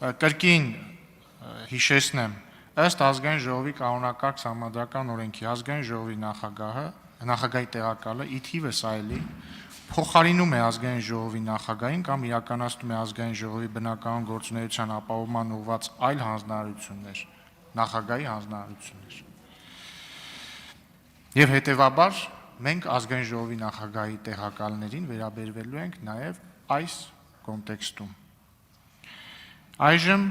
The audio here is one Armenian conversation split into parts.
Կրկին հիշեցնեմ, ըստ ազգային ժողովի կանոնակարգ սահմանադրական օրենքի ազգային ժողովի նախագահի տեղակալը ի թիվս այլի փոխարինում է ազգային ժողովի նախագահին կամ իրականացնում է ազգային ժողովի բնականոն գործունեության ապահովման ուղղված այլ հանձնարարություններ, նախագահի հանձնարարություններ։ Եվ հետևաբար մենք ազգային ժողովի նախագահի տեղակալներին վերաբերվելու ենք նաև այս կոնտեքստում։ Այժմ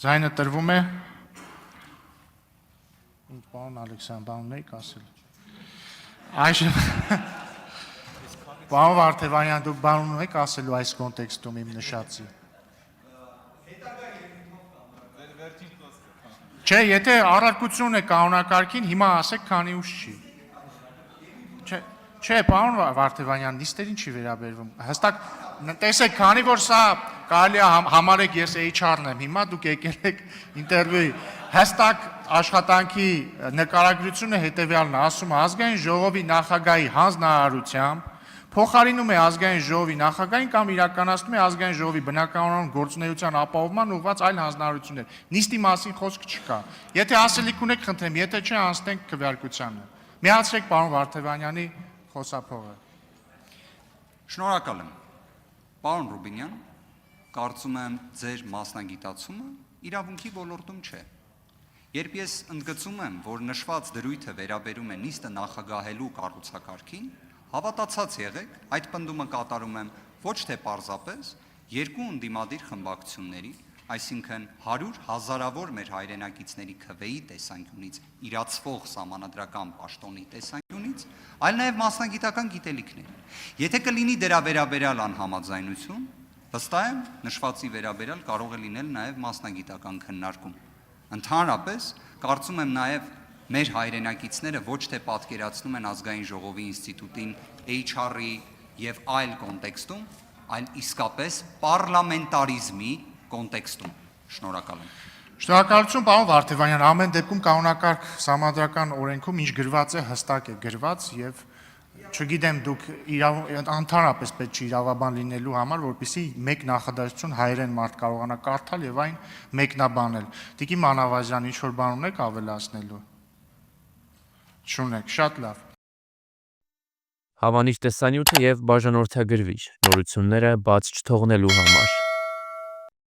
ձայնը տրվում է պարոն Ալեքսանդր, բան ունեիք ասել։ Այժմ պարոն Վարդևանյան, դուք բան ունեիք ասելու այս կոնտեքստում իմ նշածի։ Չէ, եթե առարկություն է կանոնակարգին, հիմա ասեք, քանի ուշ չի։ Չէ, պարոն Վարդևանյան, նիստերին չի վերաբերվում։ Հստակ տեսեք, քանի որ սա կարելի է համարեք ես HR-ն եմ, հիմա դուք եկել եք ինտերվյուի, հստակ աշխատանքի նկարագրությունը հետևյալն է, ասում է ազգային ժողովի նախագահի հանձնարարությամբ փոխարինում է ազգային ժողովի նախագահին կամ իրականացնում է ազգային ժողովի բնականոն գործունեության ապահովման ուղղված այլ հանձնարարություններ։ Նիստի մասին խոսք չկա։ Եթե ասելիք ունեք, խնդրեմ, եթե չէ, անցնենք քվեարկությանը։ Միացրեք պարոն Վարդևանյանի խոսափողը։ Շնորհակալ եմ։ Պարոն Ռուբինյան, կարծում եմ ձեր մասնագիտացումը իրավունքի ոլորտում չէ։ Երբ ես ընդգծում եմ, որ նշված դրույթը վերաբերում է նիստը նախագահելու կառուցակարգին, հավատացած եղեք, այդ պնդումը կատարում եմ ոչ թե պարզապես երկու ընդդիմադիր խմբակցությունների, այսինքն 100 հազարավոր մեր հայրենակիցների քվեի տեսանկյունից, իրացվող սահմանադրական պաշտոնի տեսանկյունից, այլ նաև մասնագիտական գիտելիքների։ Եթե կլինի դրա վերաբերյալ անհամաձայնություն, վստահ եմ, նշվածի վերաբերյալ կարող է լինել նաև մասնագիտական քննարկում։ Ընդհանրապես, կարծում եմ նաև մեր հայրենակիցները ոչ թե պատկերացնում են ազգային ժողովի ինստիտուտին HR-ի եւ այլ կոնտեքստում, այլ իսկապես պարլամենտարիզմի կոնտեքստում։ Շնորհակալ եմ։ Շնորհակալություն պարոն Վարդևանյան, ամեն դեպքում կանոնակարգ սահմանադրական օրենքում ինչ գրված է, հստակ է գրված եւ չգիտեմ դուք ընդհանրապես պետք չի իրավաբան լինելու համար, որպեսզի մեկ նախադասություն հայերեն մարդ կարողանա կարդալ եւ այն մեկնաբանել։ Տիկին Մանավազյան, ինչ որ բան ունեք ավելացնելու։ Չունեք, շատ լավ։ Հավանիչ տեսանյութը եւ բաժանորդագրվիչ նորությունները բաց չթողնելու համար